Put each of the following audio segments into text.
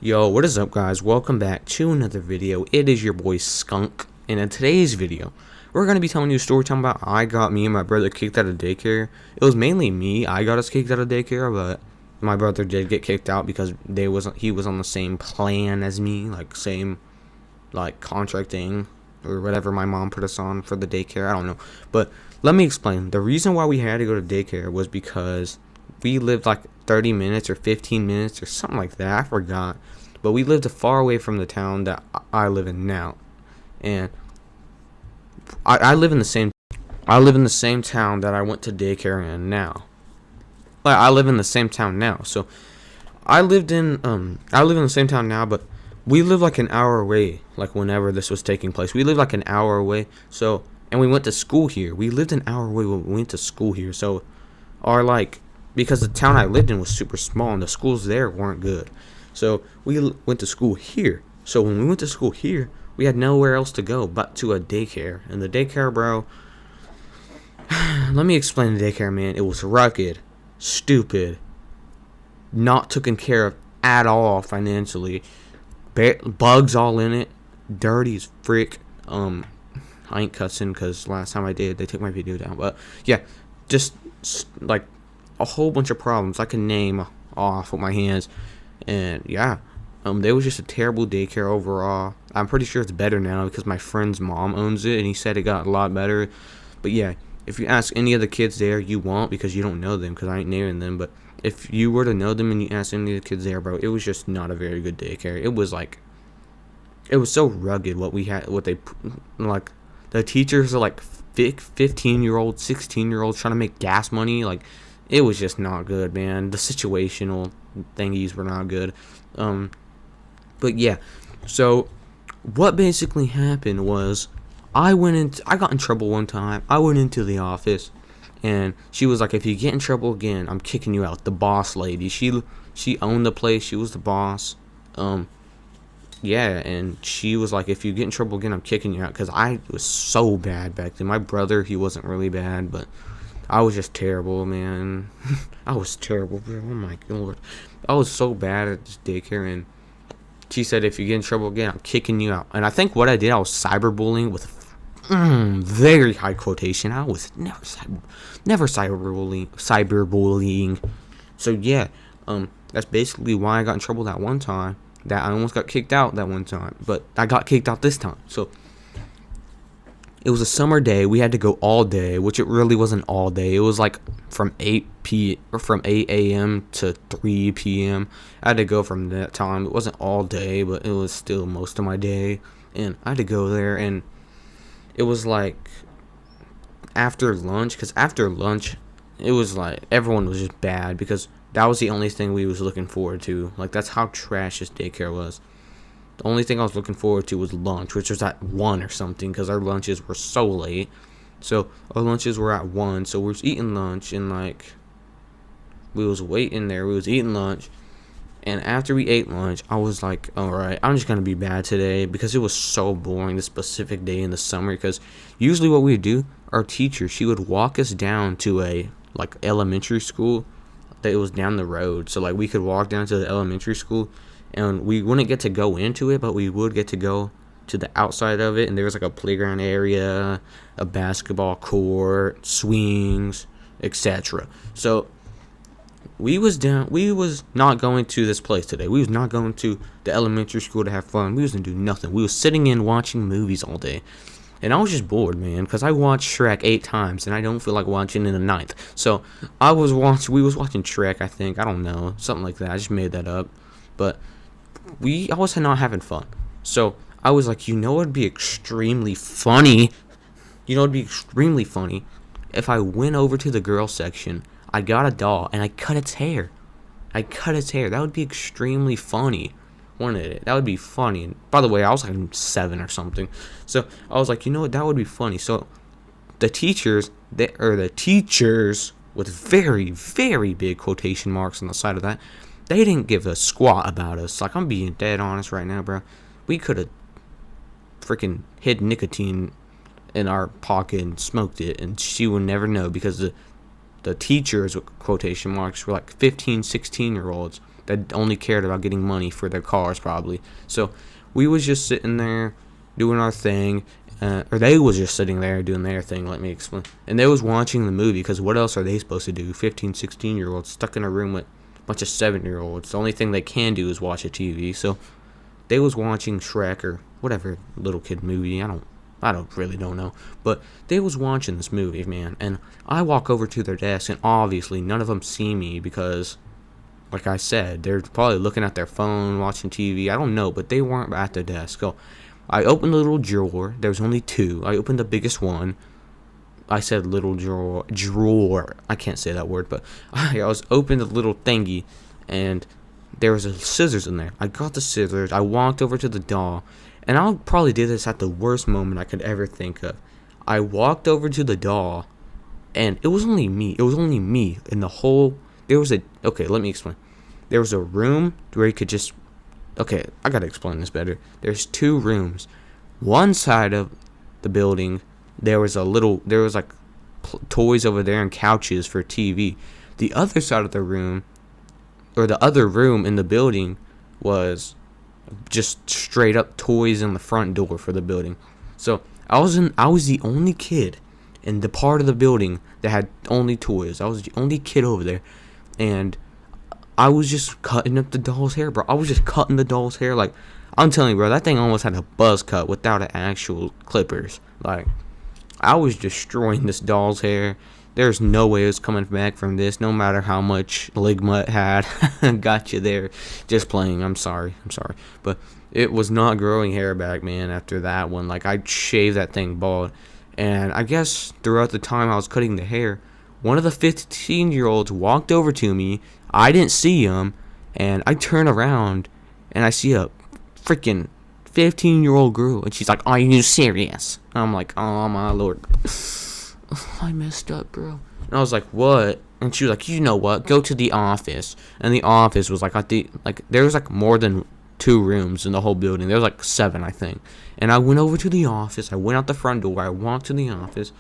Yo, what is up, guys? Welcome back to another video. It is your boy Skunk, and in today's video we're going to be telling you a story time about me and my brother kicked out of daycare. It was mainly me. I got us kicked out of daycare, but my brother did get kicked out because he was on the same plan as me, same contracting or whatever my mom put us on for the daycare. I don't know, but let me explain. The reason why we had to go to daycare was because we lived like 30 minutes or 15 minutes or something like that. I forgot. But we lived far away from the town that I live in now. And I live in the same town that I went to daycare in now. I live in the same town now. So I live in the same town now, but we live like an hour away, like whenever this was taking place. We lived like an hour away. So, and we went to school here. We lived an hour away when we went to school here. So because the town I lived in was super small and the schools there weren't good. So we went to school here. So when we went to school here, we had nowhere else to go but to a daycare. And the daycare, bro, let me explain the daycare, man. It was rugged, stupid, not taken care of at all financially. Bugs all in it, dirty as frick. I ain't cussing because last time I did, they took my video down. But yeah, just like a whole bunch of problems I can name off with my hands. And yeah, there was just a terrible daycare overall. I'm pretty sure it's better now because my friend's mom owns it and he said it got a lot better. But yeah, if you ask any of the kids there, you won't because you don't know them, because I ain't naming them. But if you were to know them and you ask any of the kids there, bro, it was just not a very good daycare. It was so rugged the teachers are like 15-year-olds, 16-year-olds trying to make gas money. It was just not good, man. The situational thingies were not good. But yeah, so what basically happened was I got in trouble one time. I went into the office and she was like, if you get in trouble again, I'm kicking you out. The boss lady, she owned the place. She was the boss. Yeah, and she was like, if you get in trouble again, I'm kicking you out, because I was so bad back then. My brother, he wasn't really bad, but I was just terrible, man. I was terrible, bro. Oh my lord. I was so bad at this daycare, and she said, if you get in trouble again, I'm kicking you out. And I think what I did, I was cyberbullying with very high quotation. I was never cyberbullying. So yeah, that's basically why I got in trouble that one time. That I almost got kicked out that one time, but I got kicked out this time. So it was a summer day. We had to go all day, which it really wasn't all day. It was like from 8 a.m. to 3 p.m. I had to go from that time. It wasn't all day, but it was still most of my day. And I had to go there, and it was like after lunch, because after lunch, it was like everyone was just bad, because that was the only thing we was looking forward to. That's how trash this daycare was. The only thing I was looking forward to was lunch, which was at 1 or something, because our lunches were so late. So our lunches were at 1, so we was eating lunch, and we was waiting there. We was eating lunch, and after we ate lunch, I was like, alright, I'm just going to be bad today, because it was so boring this specific day in the summer. Because usually what we would do, our teacher, she would walk us down to a elementary school that was down the road. So we could walk down to the elementary school, and we wouldn't get to go into it, but we would get to go to the outside of it, and there was a playground area, a basketball court, swings, etc. So we was not going to this place today. We was not going to the elementary school to have fun. We was gonna do nothing. We was sitting in watching movies all day. And I was just bored, man, because I watched Shrek 8 times, and I don't feel like watching in the 9th. So we was watching Shrek, I think. I don't know. Something like that. I just made that up. But I was not having fun. So I was like, it'd be extremely funny. It'd be extremely funny if I went over to the girl section, I got a doll, and I cut its hair. That would be extremely funny. That would be funny. And by the way, I was 7 or something. So I was like, that would be funny. So the teachers with very, very big quotation marks on the side of that, they didn't give a squat about us. I'm being dead honest right now, bro. We could have freaking hid nicotine in our pocket and smoked it, and she would never know, because the teachers with quotation marks were 15, 16-year-olds that only cared about getting money for their cars, probably. So we was just sitting there doing our thing, or they was just sitting there doing their thing. Let me explain. And they was watching the movie, because what else are they supposed to do? 15, 16-year-olds stuck in a room with a bunch of 7-year-olds. The only thing they can do is watch a TV. So they was watching Shrek or whatever little kid movie. I don't know. But they was watching this movie, man. And I walk over to their desk, and obviously none of them see me because, like I said, they're probably looking at their phone, watching TV. I don't know, but they weren't at their desk. So I opened the little drawer. There was only two. I opened the biggest one. I said little drawer. I can't say that word, but I was opened the little thingy, and there was a scissors in there. I got the scissors. I walked over to the doll, and I probably did this at the worst moment I could ever think of. I walked over to the doll, and it was only me. It was only me in the whole. Okay, let me explain. There was a room where you could just. Okay, I gotta explain this better. There's two rooms. One side of the building, there was like toys over there and couches for TV. The other side of the room, or the other room in the building, was just straight up toys in the front door for the building. So I was the only kid in the part of the building that had only toys. I was the only kid over there, and I was just cutting up the doll's hair, bro. I was just cutting the doll's hair. Like, I'm telling you, bro, that thing almost had a buzz cut without an actual clippers. Like, I was destroying this doll's hair. There's no way it was coming back from this, no matter how much ligma it had. Got you there. Just playing. I'm sorry. But it was not growing hair back, man, after that one. Like, I shaved that thing bald. And I guess throughout the time I was cutting the hair, one of the 15-year-olds walked over to me. I didn't see him. And I turn around, and I see a freaking 15-year-old girl. And she's like, "Are you serious?" And I'm like, "Oh, my Lord." I messed up, bro. And I was like, "What?" And she was like, "You know what? Go to the office." And the office was like, there was like more than 2 rooms in the whole building. There was like 7, I think. And I went over to the office. I went out the front door. I walked to the office.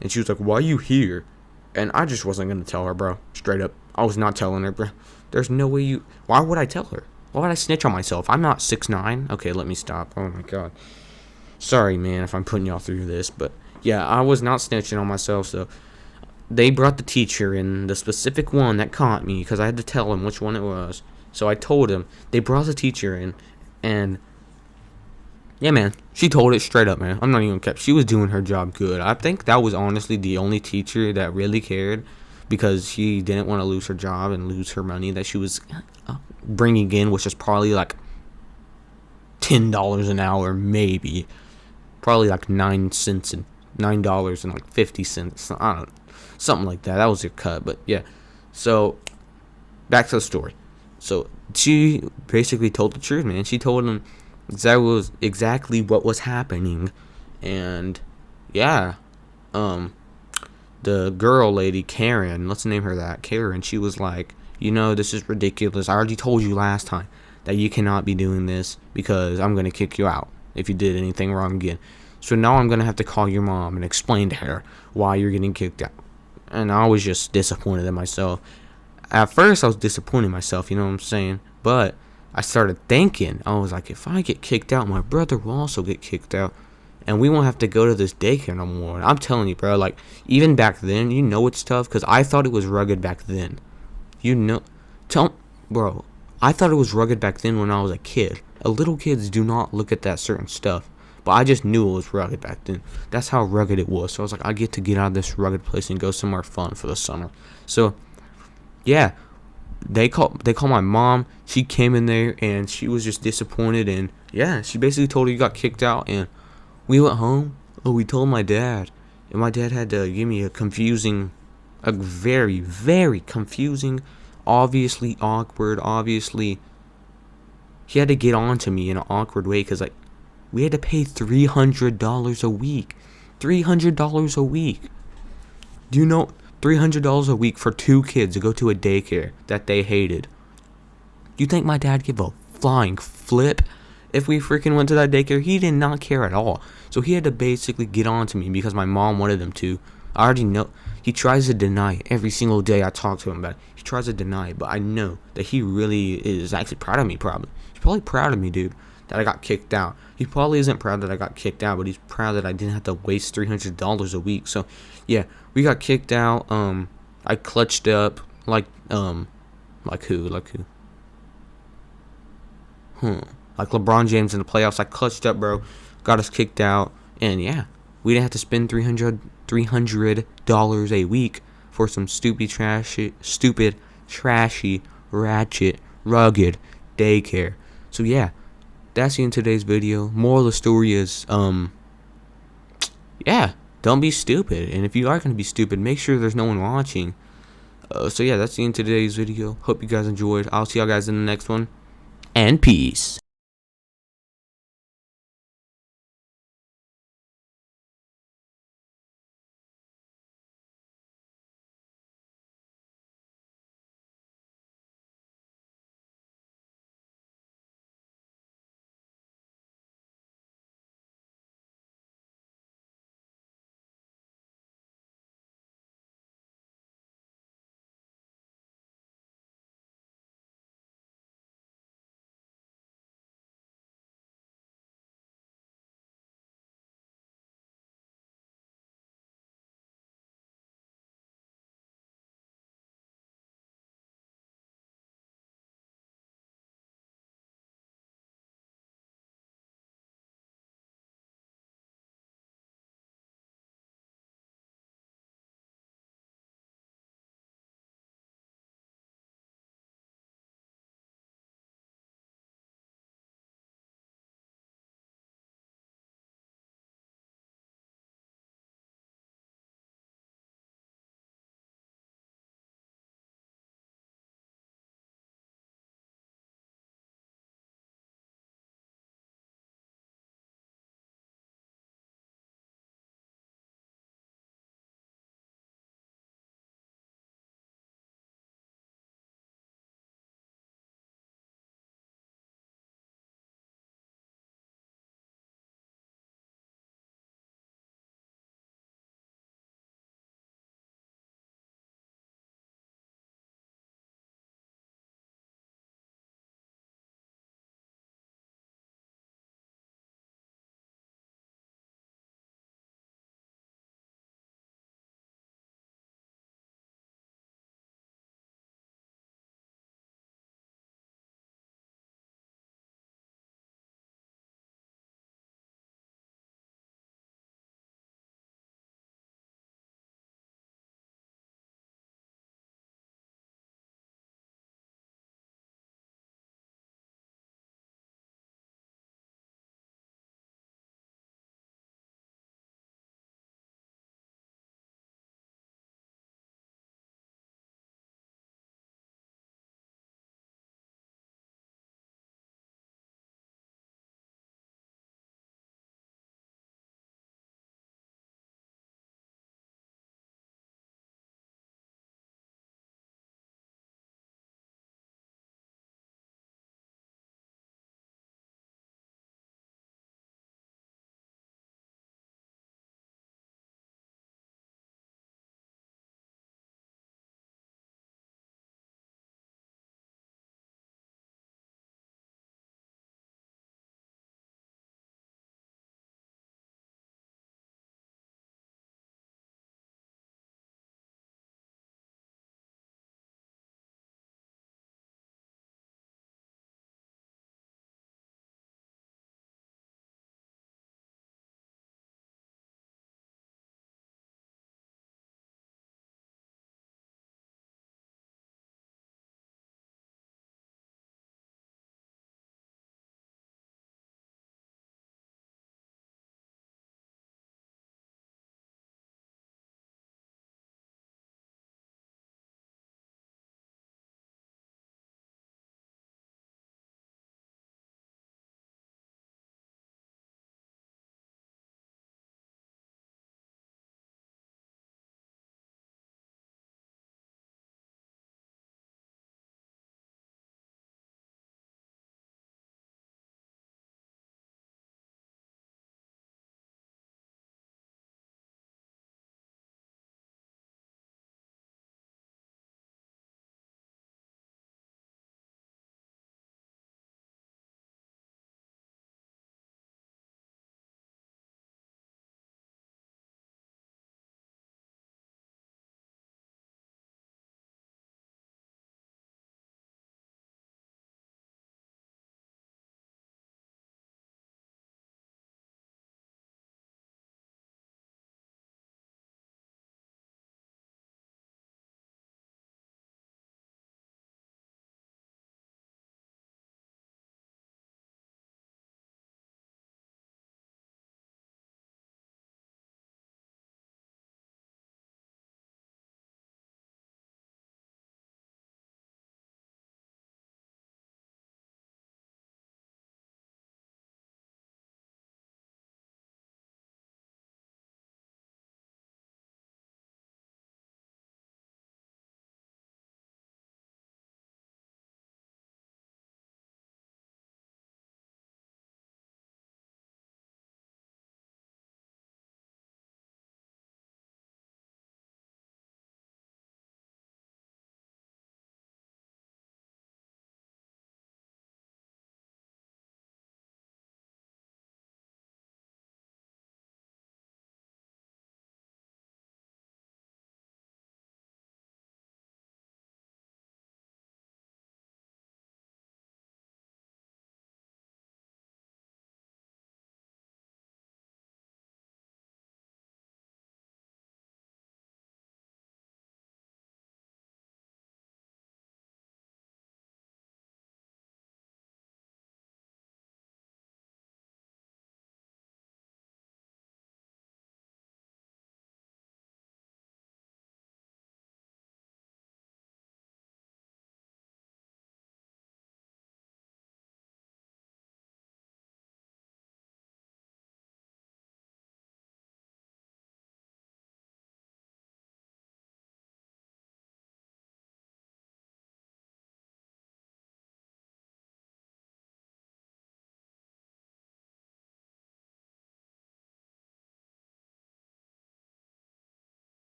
And she was like, "Why are you here?" And I just wasn't going to tell her, bro. Straight up. I was not telling her, bro. There's no way Why would I tell her? Why would I snitch on myself? I'm not 6'9". Okay, let me stop. Oh, my God. Sorry, man, if I'm putting y'all through this, but yeah, I was not snitching on myself. So they brought the teacher in, the specific one that caught me, because I had to tell him which one it was. So I told him. They brought the teacher in, and yeah, man, she told it straight up, man. I'm not even kept. She was doing her job good. I think that was honestly the only teacher that really cared, because she didn't want to lose her job and lose her money that she was bringing in, which is probably like $10 an hour, maybe. Probably like $9 and like 50 cents. I don't know. Something like that. That was her cut. But yeah. So back to the story. So she basically told the truth, man. She told him that was exactly what was happening. And yeah. The girl lady, Karen, let's name her that, Karen, she was like, "This is ridiculous. I already told you last time that you cannot be doing this, because I'm going to kick you out if you did anything wrong again. So now I'm going to have to call your mom and explain to her why you're getting kicked out." And I was just disappointed in myself. At first, I was disappointed in myself, you know what I'm saying? But I started thinking, I was like, if I get kicked out, my brother will also get kicked out. And we won't have to go to this daycare no more. And I'm telling you, bro, like, even back then, it's tough, because I thought it was rugged back then. Bro, I thought it was rugged back then when I was a kid. Little kids do not look at that certain stuff. But I just knew it was rugged back then. That's how rugged it was. So I was like, I get to get out of this rugged place and go somewhere fun for the summer. So, yeah, they call my mom. She came in there, and she was just disappointed. And, yeah, she basically told her you got kicked out. And we went home. We told my dad. And my dad had to give me a very, very confusing, obviously awkward, obviously, he had to get on to me in an awkward way, because, like, we had to pay $300 a week. $300 a week. Do you know $300 a week for 2 kids to go to a daycare that they hated? Do you think my dad gave a flying flip if we freaking went to that daycare? He did not care at all. So he had to basically get on to me because my mom wanted him to. I already know. He tries to deny it every single day I talk to him about it. He tries to deny it, but I know that he really is actually proud of me, probably. He's probably proud of me, dude, that I got kicked out. He probably isn't proud that I got kicked out, but he's proud that I didn't have to waste $300 a week. So, yeah, we got kicked out. I clutched up, like who? Like LeBron James in the playoffs. I clutched up, bro. Got us kicked out, and yeah, we didn't have to spend $300 a week for some stupid, trashy, ratchet, rugged daycare. So yeah, that's the end of today's video. Moral of the story is, yeah, don't be stupid. And if you are gonna be stupid, make sure there's no one watching. So yeah, that's the end of today's video. Hope you guys enjoyed. I'll see y'all guys in the next one. And peace.